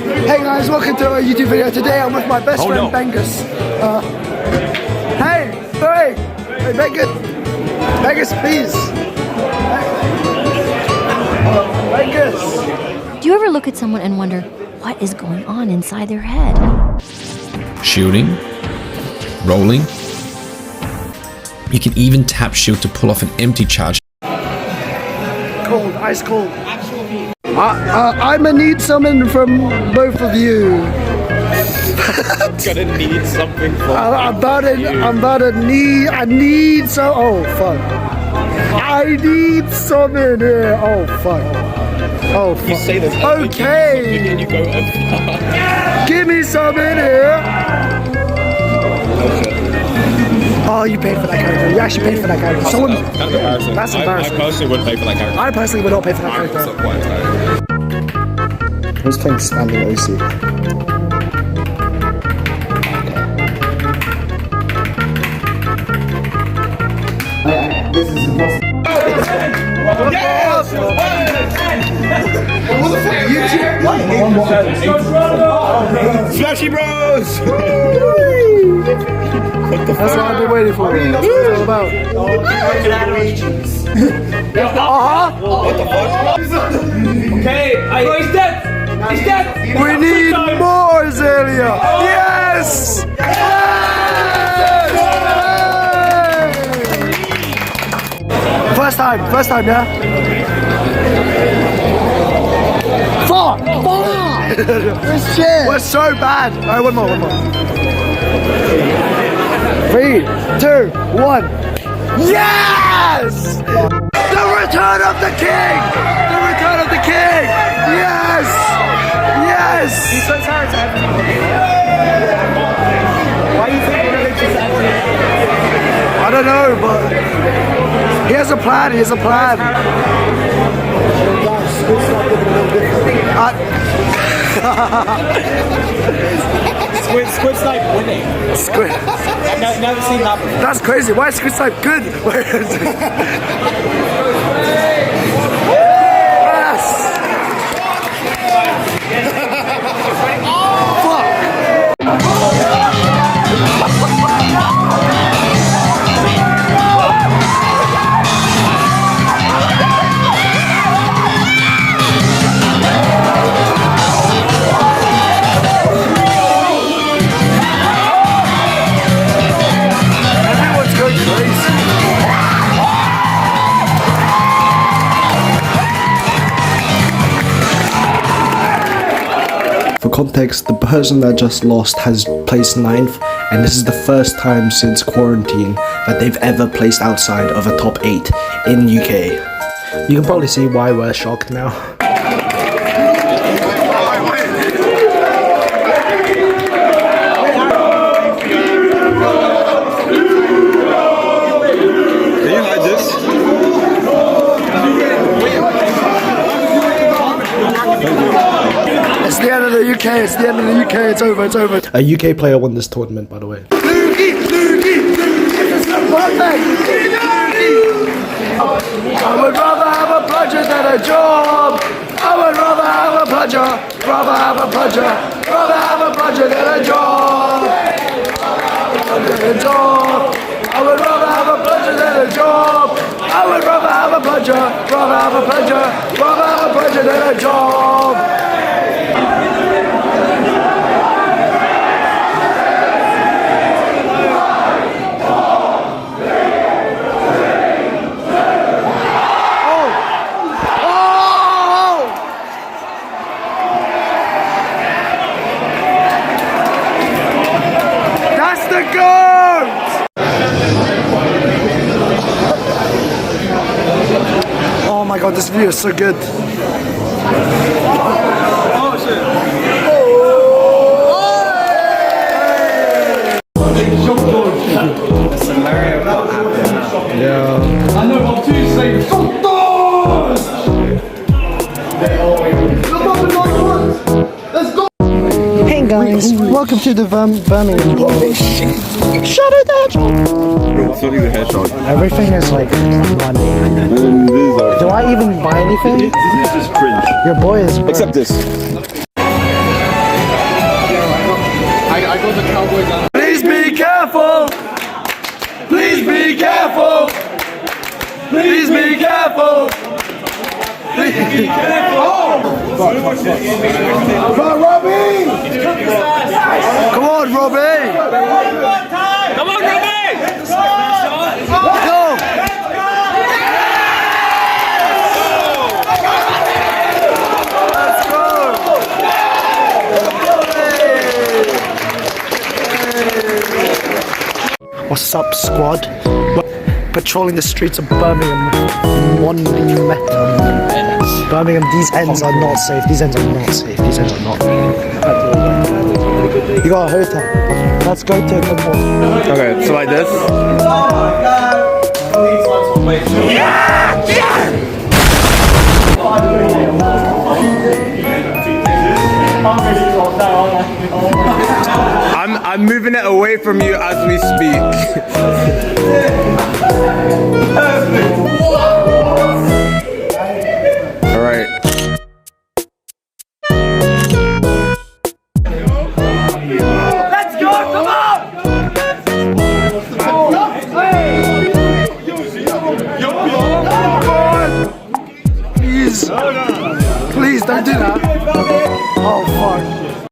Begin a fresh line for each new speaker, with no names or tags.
Hey guys, welcome to a YouTube video. Today I'm with my best friend Bengus. Hey, Bengus, please. Bengus.
Do you ever look at someone and wonder what is going on inside their head?
Shooting, rolling. You can even tap shoot to pull off an empty charge.
Cold, ice cold. I'ma need something from both of you.
Gonna need something from
I need some. Oh fuck. I need some in here. Oh fuck. Oh fuck.
You say this.
Okay.
And you go up.
Give me some in here. Oh, you paid for that character. You actually paid for that character. Someone.
That's embarrassing.
That's embarrassing.
I personally wouldn't pay for that character.
I personally would not pay for that character. Who's playing standing OC? This is impossible. Yes!
Flashy Bros!
That's what I've been waiting for. That's what it's all about.
What the fuck?
Okay, he's dead! He's dead!
We need more Azalea! Yes! First time, yeah? Fuck! This shit! We're so bad! Alright, one more. 3, 2, 1. Yes! The return of the king! The return of the king! Yes! Yes!
He's so tired to Why do you think religious
I don't know, but he has a plan.
Squid Snipe winning.
Squid.
I've never seen that before.
That's crazy. Why is Squid Snipe good? Yes! Fuck! For context, the person that just lost has placed 9th, and this is the first time since quarantine that they've ever placed outside of a top 8 in UK. You can probably see why we're shocked now.
Can you hide this?
It's the end of the UK, it's the end of the UK, it's over. A UK player won this tournament, by the way. Loogie! This is perfect! I would rather have a pleasure than a job! I would rather have a pleasure than a job! I would rather have a pleasure than a job! I would rather have a pleasure than a job! Oh my god, this video is so good.
Oh shit.
Yeah.
I know what to say. Let's go!
Hey guys, welcome to the Birmingham. Shut it down!
It's only the headshot.
Everything is like money. Do I even buy anything?
This is just cringe.
Your boy is.
Except this. I go the Cowboys on.
Please be careful! Please be careful! Please be careful! Please be careful! Come on, Robbie! Come on, Robbie!
Come on, Robbie!
Go! What's up, squad? We're patrolling the streets of Birmingham. Birmingham, these ends are not safe. These ends are not safe. These ends are not. You got a hotel. Let's go to a good one.
Okay, so like this. I'm moving it away from you as we speak. All right.
Let's go, come on!
Please. Please don't do that. Oh, fuck.